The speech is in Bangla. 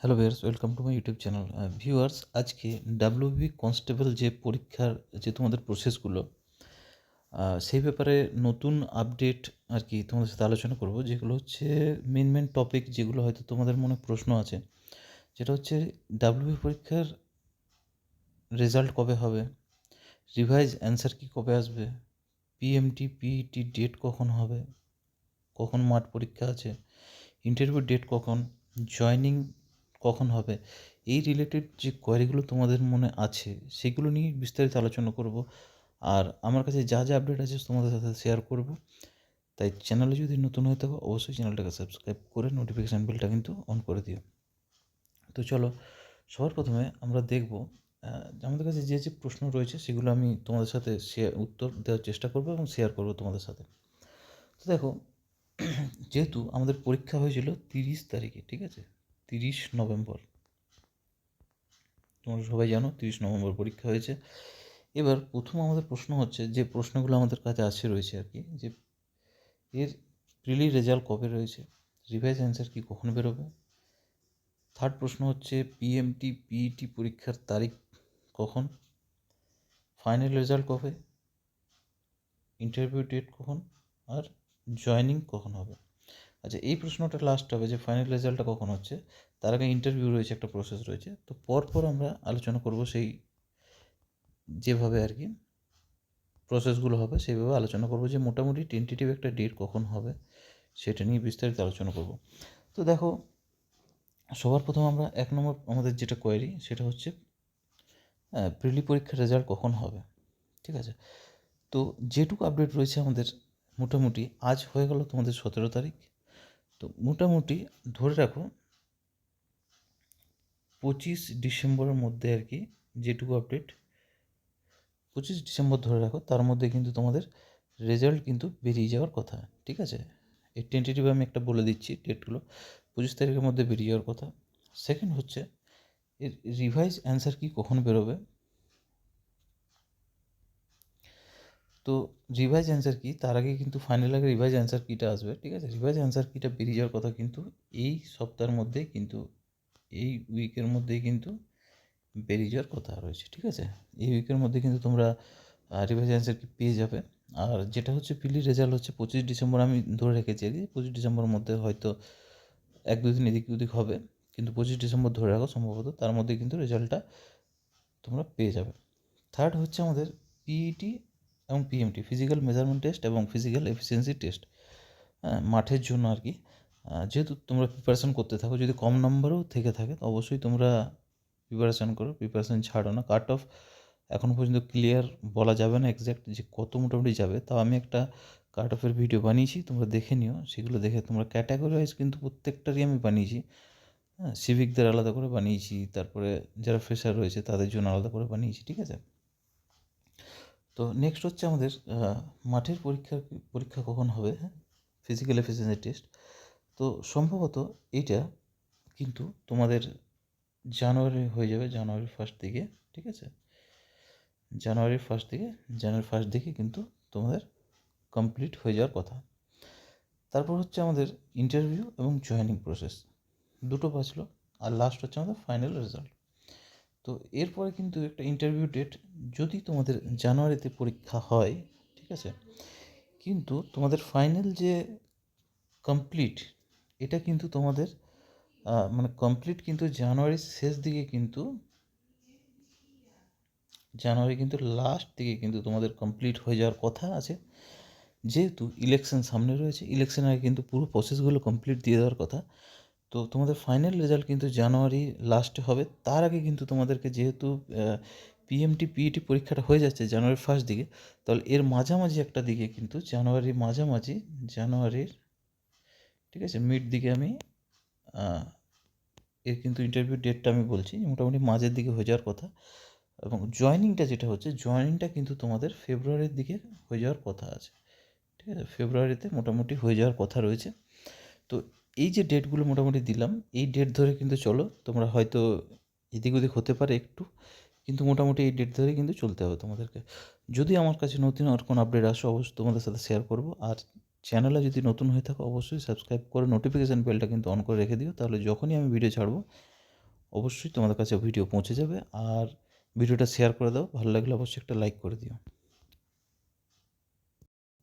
Hello viewers, welcome to my YouTube channel. Viewers, আজকে ডাব্লিউবি কনস্টেবল যে পরীক্ষার যে তোমাদের প্রসেসগুলো, সেই ব্যাপারে নতুন আপডেট আর কি তোমাদের সাথে আলোচনা করব। যেগুলো হচ্ছে মেন টপিক, যেগুলো হয়তো তোমাদের মনে প্রশ্ন আছে। যেটা হচ্ছে ডাব্লিউবি পরীক্ষার রেজাল্ট কবে হবে, রিভাইজ অ্যান্সার কি কবে আসবে, পিএমটি পিইটি ডেট কখন হবে, কখন মাঠ পরীক্ষা আছে, ইন্টারভিউ ডেট কখন, জয়নিং কখন হবে, এই রিলেটেড যে কোয়ারিগুলো তোমাদের মনে আছে সেগুলো নিয়ে বিস্তারিত আলোচনা করব। আর আমার কাছে যা যা আপডেট আছে তোমাদের সাথে শেয়ার করব। তাই চ্যানেলে যদি নতুন হয়ে থাকো অবশ্যই চ্যানেলটাকে সাবস্ক্রাইব করে নোটিফিকেশান বেলটা কিন্তু অন করে দিও। তো চলো, সবার প্রথমে আমরা দেখব আমাদের কাছে যে যে প্রশ্ন রয়েছে সেগুলো আমি তোমাদের সাথে উত্তর দেওয়ার চেষ্টা করব এবং শেয়ার করব তোমাদের সাথে। তো দেখো, যেহেতু আমাদের পরীক্ষা হয়েছিল 30 তারিখে, ঠিক আছে, 30 নভেম্বর, তোমরা সবাই জানো 30 নভেম্বর পরীক্ষা হয়েছে। এবার প্রথম আমাদের প্রশ্ন হচ্ছে, যে প্রশ্নগুলো আমাদের কাছে আসে রয়েছে আর কি, যে এর প্রিলি রেজাল্ট কবে রয়েছে, রিভাইজ অ্যান্সার কি কখন বেরোবে। থার্ড প্রশ্ন হচ্ছে পিএমটি পিইটি পরীক্ষার তারিখ কখন, ফাইনাল রেজাল্ট কবে, ইন্টারভিউ ডেট কখন, আর জয়নিং কখন হবে। আচ্ছা, এই প্রশ্নটা লাস্ট হবে যে ফাইনাল রেজাল্টটা কখন হচ্ছে, তার আগে ইন্টারভিউ রয়েছে, একটা প্রসেস রয়েছে। তো পরপর আমরা আলোচনা করব, সেই যেভাবে আর কি প্রসেসগুলো হবে সেইভাবে আলোচনা করব, যে মোটামুটি টেন্টেটিভ একটা ডেট কখন হবে সেটা নিয়ে বিস্তারিত আলোচনা করব। তো দেখো, সবার প্রথম আমরা 1 নম্বর আমাদের যেটা কোয়েরি সেটা হচ্ছে প্রিলি পরীক্ষার রেজাল্ট কখন হবে। ঠিক আছে, তো যেটুকু আপডেট রয়েছে আমাদের, মোটামুটি আজ হয়ে গেল তোমাদের 17 তারিখ। তো মোটামুটি ধরে রাখো 25 ডিসেম্বরের মধ্যে আর কি, যেটুকু আপডেট 25 ডিসেম্বর ধরে রাখো, তার মধ্যে কিন্তু তোমাদের রেজাল্ট কিন্তু বেরিয়ে যাওয়ার কথা। ঠিক আছে, এই টেন্টেটিভ আমি একটা বলে দিচ্ছি ডেটগুলো, 25 তারিখের মধ্যে বেরিয়ে যাওয়ার কথা। সেকেন্ড হচ্ছে এর রিভাইজ অ্যান্সার কি কখন বেরোবে। তো রিভাইজ অ্যান্সার কি, তার আগে কিন্তু ফাইনাল আগে রিভাইজ অ্যান্সার কিটা আসবে। ঠিক আছে, রিভাইজ অ্যান্সার কিটা বেরিয়ে যাওয়ার কথা কিন্তু এই সপ্তাহের মধ্যেই, কিন্তু এই উইকের মধ্যেই কিন্তু বেরিয়ে যাওয়ার কথা রয়েছে। ঠিক আছে, এই উইকের মধ্যে কিন্তু তোমরা রিভাইজ অ্যান্সার কি পেয়ে যাবে। আর যেটা হচ্ছে পিলি রেজাল্ট হচ্ছে 25 ডিসেম্বর, আমি ধরে রেখেছি আর কি, 25 ডিসেম্বরের মধ্যে হয়তো 1-2 দিন এদিক ওদিক হবে, কিন্তু 25 ডিসেম্বর ধরে রাখো সম্ভবত, তার মধ্যে কিন্তু রেজাল্টটা তোমরা পেয়ে যাবে। থার্ড হচ্ছে আমাদের পিইটি এবং পিএমটি, ফিজিক্যাল মেজারমেন্ট টেস্ট এবং ফিজিক্যাল এফিসিয়েন্সি টেস্ট, মাঠের জন্য আর কি। যেহেতু তোমরা প্রিপারেশান করতে থাকো, যদি কম নম্বরও থেকে থাকে তো অবশ্যই তোমরা প্রিপারেশান করো, প্রিপারেশান ছাড়ো না। কাট অফ এখনও পর্যন্ত ক্লিয়ার বলা যাবে না এক্স্যাক্ট যে কত মোটামুটি যাবে, তাও আমি একটা কাট অফের ভিডিও বানিয়েছি, তোমরা দেখে নিও। সেগুলো দেখে তোমরা ক্যাটাগরি ওয়াইজ কিন্তু প্রত্যেকটারই আমি বানিয়েছি। হ্যাঁ, সিভিকদের আলাদা করে বানিয়েছি, তারপরে যারা ফ্রেশার রয়েছে তাদের জন্য আলাদা করে বানিয়েছি। ঠিক আছে, তো নেক্সট হচ্ছে আমাদের মাঠের পরীক্ষা কখন হবে, হ্যাঁ, ফিজিক্যাল এফিসিয়েন্সি টেস্ট। তো সম্ভবত এইটা কিন্তু তোমাদের জানুয়ারি হয়ে যাবে, জানুয়ারির ফার্স্ট দিকে। ঠিক আছে, জানুয়ারির ফার্স্ট দিকে কিন্তু তোমাদের কমপ্লিট হয়ে যাওয়ার কথা। তারপর হচ্ছে আমাদের ইন্টারভিউ এবং জয়েনিং প্রসেস, দুটো বাঁচলো। আর লাস্ট হচ্ছে আমাদের ফাইনাল রেজাল্ট। তো এরপরে কিন্তু একটা ইন্টারভিউ ডেট, যদি তোমাদের জানুয়ারিতে পরীক্ষা হয়, ঠিক আছে, কিন্তু তোমাদের ফাইনাল যে কমপ্লিট, এটা কিন্তু তোমাদের মানে কমপ্লিট কিন্তু জানুয়ারির শেষ দিকে কিন্তু, জানুয়ারি কিন্তু লাস্ট দিকে কিন্তু তোমাদের কমপ্লিট হয়ে যাওয়ার কথা আছে। যেহেতু ইলেকশন সামনে রয়েছে, ইলেকশনের আগে কিন্তু পুরো প্রসেসগুলো কমপ্লিট দিয়ে দেওয়ার কথা। তো তোমাদের ফাইনাল রেজাল্ট কিন্তু জানুয়ারি লাস্টে হবে। তার আগে কিন্তু তোমাদেরকে, যেহেতু পিএমটি পিইটি পরীক্ষাটা হয়ে যাচ্ছে জানুয়ারির ফার্স্ট দিকে, তাহলে এর মাঝামাঝি একটা দিকে কিন্তু জানুয়ারির মাঝামাঝি, জানুয়ারির, ঠিক আছে, মিড দিকে আমি এর কিন্তু ইন্টারভিউ ডেটটা আমি বলছি, মোটামুটি মাঝের দিকে হয়ে যাওয়ার কথা। এবং জয়েনিংটা যেটা হচ্ছে, জয়েনিংটা কিন্তু তোমাদের ফেব্রুয়ারির দিকে হয়ে যাওয়ার কথা আছে। ঠিক আছে, ফেব্রুয়ারিতে মোটামুটি হয়ে যাওয়ার কথা রয়েছে। তো এই যে ডেটগুলো মোটামুটি দিলাম, এই ডেট ধরে কিন্তু চলো। তোমরা হয়তো এদিক ওদিক হতে পারে একটু, কিন্তু মোটামুটি এই ডেট ধরে কিন্তু চলতে হবে তোমাদেরকে। যদি আমার কাছে নতুন আর কোনো আপডেট আসে অবশ্যই তোমাদের সাথে শেয়ার করব। আর চ্যানেলে যদি নতুন হয়ে থাকো অবশ্যই সাবস্ক্রাইব করে নোটিফিকেশান বেলটা কিন্তু অন করে রেখে দিও, তাহলে যখনই আমি ভিডিও ছাড়বো অবশ্যই তোমাদের কাছে ভিডিও পৌঁছে যাবে। আর ভিডিওটা শেয়ার করে দাও, ভালো লাগলে অবশ্যই একটা লাইক করে দিও।